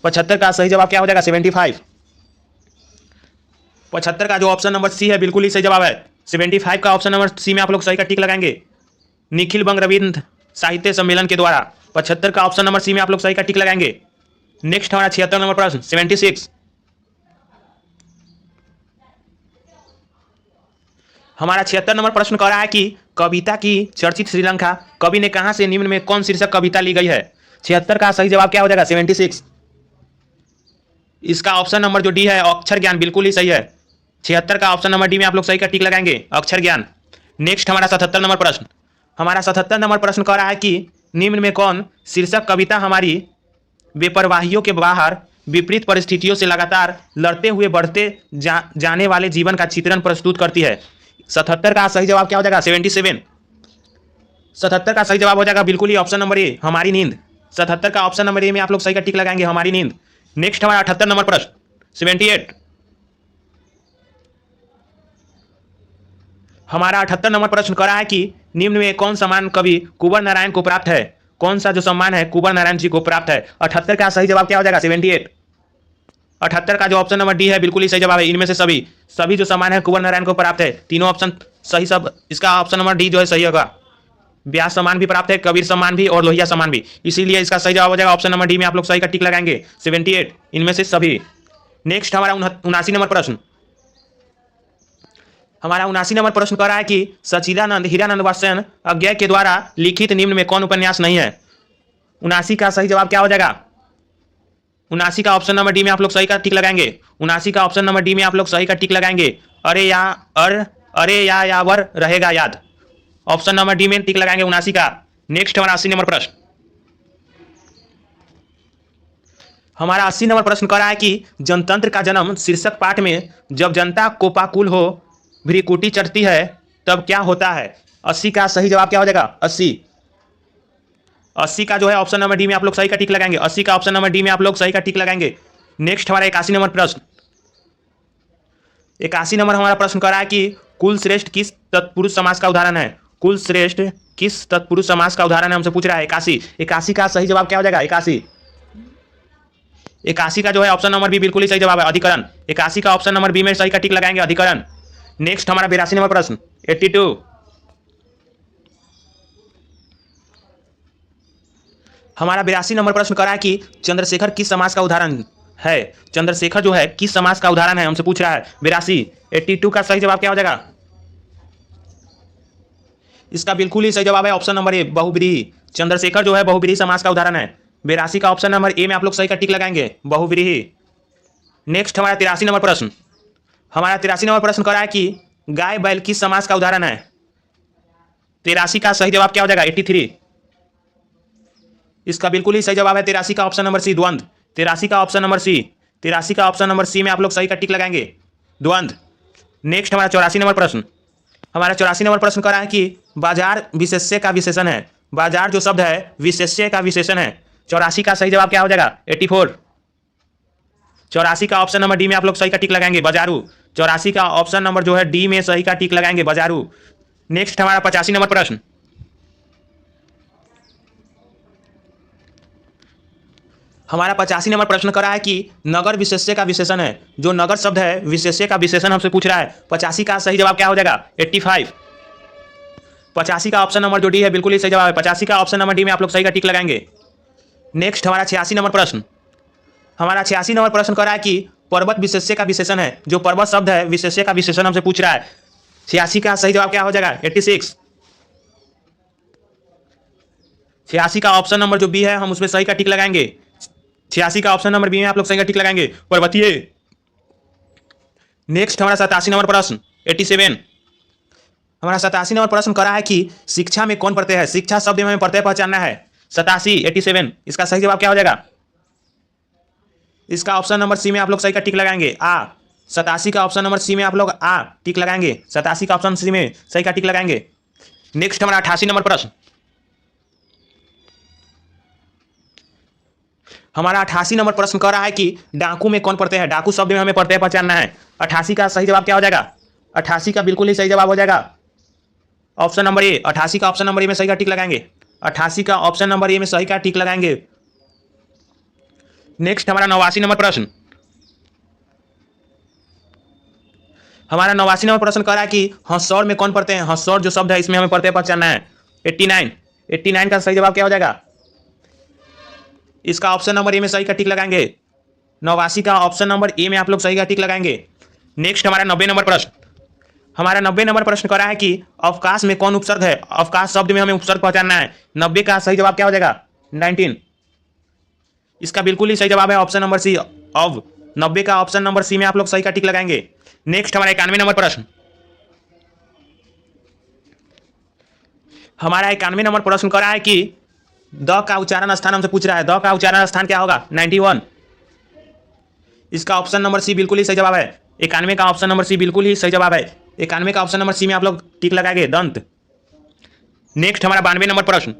75 का सही जवाब क्या हो जाएगा? 75। 75 का जो ऑप्शन नंबर सी है बिल्कुल ही सही जवाब है, 75 का ऑप्शन नंबर सी में आप लोग सही का टिक लगाएंगे, निखिल बंग रविंद्र साहित्य सम्मेलन के द्वारा। 75 का ऑप्शन नंबर सी में आप लोग सही का टिक लगाएंगे। नेक्स्ट हमारा 76 नंबर प्रश्न 76। हमारा 76 नंबर प्रश्न कह रहा है कि कविता की चर्चित श्रीलंका कवि ने कहां से निम्न में कौन शीर्षक कविता ली गई है? 76 का सही जवाब क्या हो जाएगा? 76। इसका ऑप्शन नंबर जो डी है अक्षर ज्ञान बिल्कुल ही सही है। 76 का ऑप्शन नंबर डी में आप लोग सही का टिक लगाएंगे, अक्षर ज्ञान। नेक्स्ट हमारा 77 नंबर प्रश्न। हमारा 77 नंबर प्रश्न कह रहा है कि निम्न में कौन शीर्षक कविता हमारी बेपरवाहियों के बाहर विपरीत परिस्थितियों से लगातार लड़ते हुए बढ़ते जाने वाले जीवन का चित्रण प्रस्तुत करती है? 77 का सही जवाब क्या हो जाएगा? 77। 77 का सही जवाब हो जाएगा बिल्कुल ही ऑप्शन नंबर ए, हमारी नींद। 77 का ऑप्शन नंबर ए में आप लोग सही का टिक लगाएंगे, हमारी नींद। नेक्स्ट हमारा 78 नंबर प्रश्न 78। हमारा 78 नंबर प्रश्न करा है कि निम्न में कौन सम्मान कवि कुंवर नारायण को प्राप्त है? कौन सा जो सम्मान है कुंवर नारायण जी को प्राप्त है? 78 का सही जवाब क्या हो जाएगा? 78। 78 का जो ऑप्शन नंबर डी है बिल्कुल ही सही जवाब है, इनमें से सभी जो सम्मान है कुंवर नारायण को प्राप्त है। तीनों ऑप्शन सही, सब इसका ऑप्शन नंबर डी जो है सही होगा। व्यास सम्मान भी प्राप्त है, कबीर सम्मान भी और लोहिया सम्मान भी, इसीलिए इसका सही जवाब हो जाएगा ऑप्शन नंबर डी में आप लोग सही का टिक लगाएंगे, 78 इनमें से सभी। नेक्स्ट हमारा 79 नंबर प्रश्न। हमारा 79 नंबर प्रश्न कह रहा है कि सच्चिदानंद हीरानंद वात्स्ययन अज्ञेय के द्वारा लिखित निम्न में कौन उपन्यास नहीं है? 79 का सही जवाब क्या हो जाएगा? 79 का ऑप्शन नंबर डी में आप लोग सही का टिक लगाएंगे, 79 का ऑप्शन नंबर डी में आप लोग सही का टिक लगाएंगे, अरे या वर रहेगा याद। ऑप्शन नंबर डी में टिक लगाएंगे 79 का। नेक्स्ट हमारा 80 नंबर प्रश्न। हमारा 80 नंबर प्रश्न कह रहा है कि जनतंत्र का जन्म शीर्षक पाठ में जब जनता कोपाकुल हो भ्रिकुटी चढ़ती है तब क्या होता है? 80 का सही जवाब क्या हो जाएगा? 80 का जो है ऑप्शन नंबर डी में आप लोग सही का टिक लगाएंगे, 80 का ऑप्शन नंबर डी में आप लोग सही का टिक लगाएंगे। नेक्स्ट हमारा 81 नंबर प्रश्न। 81 नंबर हमारा प्रश्न कर रहा है कि कुल श्रेष्ठ किस तत्पुरुष समास का उदाहरण है? कुल श्रेष्ठ किस तत्पुरुष समास का उदाहरण है हमसे पूछ रहा है। 81 का सही जवाब क्या हो जाएगा? 81 का जो है ऑप्शन नंबर बी बिल्कुल ही सही जवाब है, अधिकरण। 81 का ऑप्शन नंबर बी में सही का टिक लगाएंगे, अधिकरण। नेक्स्ट हमारा 82 नंबर प्रश्न 82। हमारा 82 नंबर प्रश्न करा है कि चंद्रशेखर किस समास का उदाहरण है? चंद्रशेखर जो है किस समास का उदाहरण है हमसे पूछ रहा है। 82 का सही जवाब क्या हो जाएगा? इसका बिल्कुल ही सही जवाब है ऑप्शन नंबर ए, बहुब्रीहि। चंद्रशेखर जो है बहुब्रीहि समास का उदाहरण है। 82 का ऑप्शन नंबर ए में आप लोग सही का टिक लगाएंगे, बहुव्रीहि। नेक्स्ट हमारा 83 नंबर प्रश्न। हमारा 83 नंबर प्रश्न करा है कि गाय बैल किस समास का उदाहरण है। 83 का सही जवाब क्या हो जाएगा, 83। इसका बिल्कुल ही सही जवाब है 83 का ऑप्शन नंबर सी, द्वंद्व। 83 का ऑप्शन नंबर सी, 83 का ऑप्शन नंबर सी में आप लोग सही का टिक लगाएंगे, द्वंद्व। नेक्स्ट हमारा 84 नंबर प्रश्न। हमारा 84 नंबर प्रश्न करा है कि बाजार विशेष्य का विशेषण है। बाजार जो शब्द है विशेष्य का विशेषण है। 84 का सही जवाब क्या हो जाएगा, 84। 84 का ऑप्शन नंबर डी में आप लोग सही का टिक लगाएंगे, बाजारू। 84 का ऑप्शन नंबर जो है डी में सही का टिक लगाएंगे, बाजारू। नेक्स्ट हमारा 85 नंबर प्रश्न। हमारा 85 नंबर प्रश्न करा है कि नगर विशेष्य का विशेषण है। जो नगर शब्द है विशेष्य का विशेषण हमसे पूछ रहा है। 85 का सही जवाब क्या हो जाएगा, 85। 85 का ऑप्शन नंबर जो डी है बिल्कुल ही सही जवाब है। 85 का ऑप्शन नंबर डी में आप लोग सही का टिक लगाएंगे। नेक्स्ट हमारा 86 नंबर प्रश्न। हमारा 86 नंबर प्रश्न करा है कि पर्वत विशेष्य का विशेषण है। जो पर्वत शब्द है विशेष्य का विशेषण हमसे पूछ रहा है। 86 का सही जवाब क्या हो जाएगा, 86। 86 का ऑप्शन नंबर जो बी है हम उसमें सही का टिक लगाएंगे। 86 का ऑप्शन नंबर बी में आप लोग सही का टिक लगाएंगे, पर्वतीय। नेक्स्ट हमारा 87 नंबर प्रश्न, 87। हमारा 87 नंबर प्रश्न करा है कि शिक्षा में कौन प्रत्यय है। शिक्षा शब्द में हमें प्रत्यय पहचानना है। 87, 87 इसका सही जवाब क्या हो जाएगा। इसका ऑप्शन नंबर सी में आप लोग सही का टिक लगाएंगे, आ। 87 का ऑप्शन नंबर सी में आप लोग आ टिक लगाएंगे। 87 का ऑप्शन सी में सही का टिक लगाएंगे। नेक्स्ट हमारा 88 नंबर प्रश्न। हमारा 88 नंबर प्रश्न कह रहा है कि डाकू में कौन प्रत्यय है। डाकू शब्द में हमें प्रत्यय पहचानना है। 88 का सही जवाब क्या हो जाएगा, 88 का बिल्कुल ही सही जवाब हो जाएगा ऑप्शन नंबर ए। 88 का ऑप्शन नंबर ए में सही का टिक लगाएंगे। 88 का ऑप्शन नंबर ए में सही का टिक लगाएंगे। नेक्स्ट हमारा 89 नंबर प्रश्न। हमारा 89 नंबर प्रश्न कह रहा है कि हंसौर में कौन प्रत्यय है। हंसौर जो शब्द है इसमें हमें प्रत्यय पहचानना है। 89 का सही जवाब क्या हो जाएगा। इसका ऑप्शन नंबर ए में सही का टिक लगाएंगे। 89 का ऑप्शन नंबर ए में आप लोग सही का टिक लगाएंगे। नेक्स्ट हमारा 90 नंबर प्रश्न। हमारा 90 नंबर प्रश्न करा है कि अवकाश में कौन उपसर्ग है। अवकाश शब्द में हमें उपसर्ग पहचानना है। 90 का सही जवाब क्या हो जाएगा, 19। इसका बिल्कुल ही सही जवाब है ऑप्शन नंबर सी, अव। 90 का ऑप्शन नंबर सी में आप लोग सही का टिक लगाएंगे। नेक्स्ट हमारा 91 नंबर प्रश्न। हमारा 91 नंबर प्रश्न करा है कि द का उच्चारण स्थान हमसे पूछ रहा है। द का उच्चारण स्थान क्या होगा, 91। इसका ऑप्शन नंबर सी बिल्कुल ही सही जवाब है। 91 का ऑप्शन नंबर सी बिल्कुल ही सही जवाब है। 91 का ऑप्शन नंबर सी में आप लोग टिक लगाएंगे, दंत। नेक्स्ट हमारा 92 नंबर प्रश्न।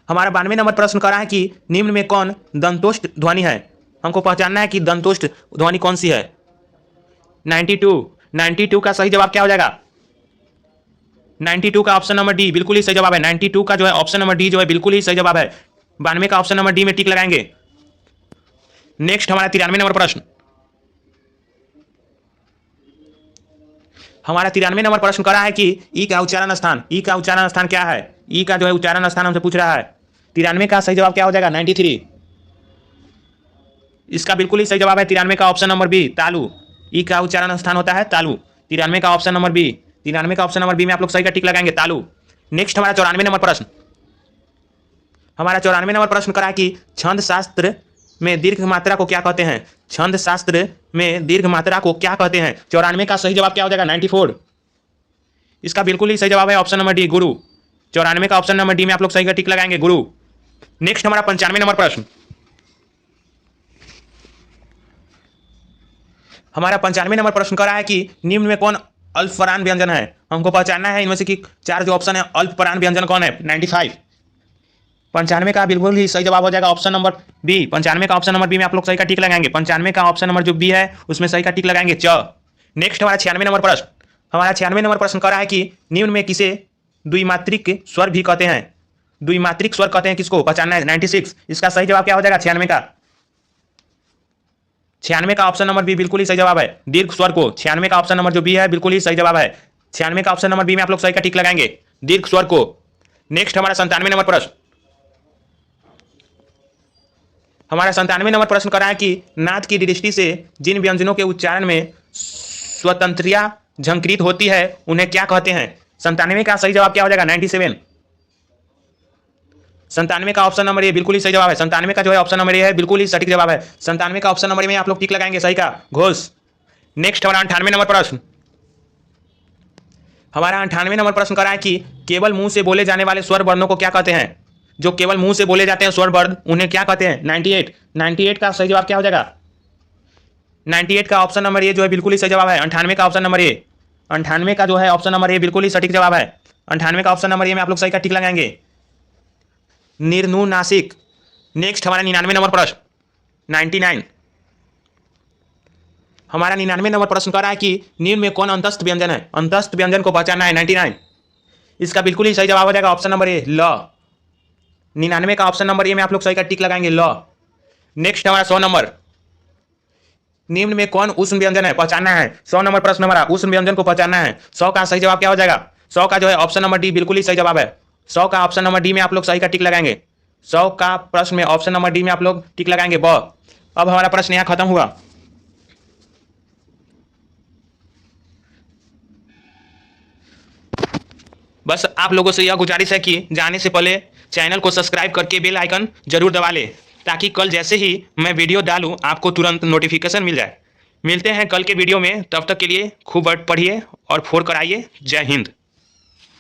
हमारा 92 नंबर प्रश्न करा है कि निम्न में कौन दंतोष्ठ ध्वनि है। हमको पहचानना है कि दंतोष्ठ ध्वनि कौन सी है। 92 का सही जवाब क्या हो जाएगा, 92 का ऑप्शन नंबर डी बिल्कुल ही सही जवाब है। 92 का जो है ऑप्शन नंबर डी जो है बिल्कुल ही सही जवाब है। 92 का ऑप्शन नंबर डी में टिक लगाएंगे। नेक्स्ट हमारा 93 नंबर प्रश्न। हमारा 93 नंबर प्रश्न करा है कि ई का उच्चारण स्थान। ई का उच्चारण स्थान क्या है। ई का जो है उच्चारण स्थान हमसे पूछ रहा है। 93 का सही जवाब क्या हो जाएगा, 93। इसका बिल्कुल ही सही जवाब है 93 का ऑप्शन नंबर बी, तालु। ई का उच्चारण स्थान होता है तालु। 93 का ऑप्शन नंबर बी, 93 का ऑप्शन नंबर बी में आप लोग सही का टिक लगाएंगे, तालु। नेक्स्ट हमारा 94 नंबर प्रश्न। हमारा 94 नंबर प्रश्न करा है कि छंद शास्त्र में दीर्घ मात्रा को क्या कहते हैं। छंद शास्त्र में दीर्घ मात्रा को क्या कहते हैं। 94 का सही जवाब क्या हो जाएगा, 94। इसका बिल्कुल ही सही जवाब है ऑप्शन नंबर डी, गुरु। 94 का ऑप्शन नंबर डी में आप लोग सही का टिक लगाएंगे, गुरु। नेक्स्ट हमारा 95 नंबर प्रश्न। हमारा 95 नंबर प्रश्न करा है कि निम्न में कौन अल्पपरान व्यंजन है। हमको पहचानना है इनमें से कि चार जो ऑप्शन है अल्पपरान व्यंजन कौन है, 95। 95 का बिल्कुल ही सही जवाब हो जाएगा ऑप्शन नंबर बी। 95 का ऑप्शन नंबर बी में आप लोग सही का टिक लगाएंगे। 95 का ऑप्शन नंबर जो बी है उसमें सही का टिक लगाएंगे, च। नेक्स्ट हमारा 96 नंबर प्रश्न। हमारा 96 नंबर प्रश्न करा है कि निम्न में किसे द्विमात्रिक स्वर भी कहते हैं। द्विमात्रिक स्वर कहते हैं किसको, पहचानना है, 96। इसका सही जवाब क्या हो जाएगा, 96 का। 96 का ऑप्शन नंबर बी बिल्कुल ही सही जवाब है, दीर्घ स्वर को। 96 का ऑप्शन नंबर जो बी है बिल्कुल ही सही जवाब है। 96 का ऑप्शन नंबर बी में आप लोग सही का टिक लगाएंगे, दीर्घ स्वर को। नेक्स्ट हमारा 97 नंबर प्रश्न। हमारा 97 नंबर प्रश्न करा है कि नाद की दृष्टि से जिन व्यंजनों के उच्चारण में स्वतंत्रता झंकृत होती है उन्हें क्या कहते हैं। 97 का सही जवाब क्या हो जाएगा, 97। 97 का ऑप्शन नंबर ए बिल्कुल ही सही जवाब है। 97 का जो है ऑप्शन नंबर ए है, बिल्कुल ही सटीक जवाब है। 97 का ऑप्शन नंबर ए में आप लोग टिक लगाएंगे, सही का घोष। नेक्स्ट हमारा 98 नंबर प्रश्न। हमारा 98 नंबर प्रश्न करा है कि केवल मुंह से बोले जाने वाले स्वर वर्णों को क्या कहते हैं? जो केवल मुंह से बोले जाते हैं स्वर वर्ण, उन्हें क्या कहते हैं? 98 का सही जवाब क्या हो जाएगा? 98 का ऑप्शन नंबर ए जो है बिल्कुल ही सही जवाब है। 98 का ऑप्शन नंबर ए, 98 का जो है ऑप्शन नंबर ए बिल्कुल ही सटीक जवाब है। 98 का ऑप्शन नंबर ए में आप लोग सही का टिक लगाएंगे, निर्नुनासिक। नेक्स्ट हमारा 99 नंबर प्रश्न 99। हमारा 99 नंबर प्रश्न कर रहा है कि निम्न में कौन अंतस्थ व्यंजन है? अंतस्थ व्यंजन को पहचानना है 99। इसका बिल्कुल ही सही जवाब हो जाएगा ऑप्शन नंबर ए, ल। 99 का ऑप्शन नंबर ए में आप लोग सही का टिक लगाएंगे, ल। नेक्स्ट हमारा 100 नंबर। निम्न में कौन उष्ण व्यंजन है? पहचानना है। 100 नंबर प्रश्न हमारा उष्ण व्यंजन को पहचानना है। 100 का सही जवाब क्या हो जाएगा? 100 का जो है ऑप्शन नंबर डी बिल्कुल ही सही जवाब है। 100 का ऑप्शन नंबर डी में आप लोग सही का टिक लगाएंगे। 100 का प्रश्न में ऑप्शन नंबर डी में आप लोग टिक लगाएंगे, ब। अब हमारा प्रश्न यहां खत्म हुआ। बस आप लोगों से यह गुजारिश है कि जाने से पहले चैनल को सब्सक्राइब करके बेल आइकन जरूर दबा ले, ताकि कल जैसे ही मैं वीडियो डालूं आपको तुरंत नोटिफिकेशन मिल जाए। मिलते हैं कल के वीडियो में, तब तक के लिए खूब पढ़िए और फोड़ कर आइए। जय हिंद।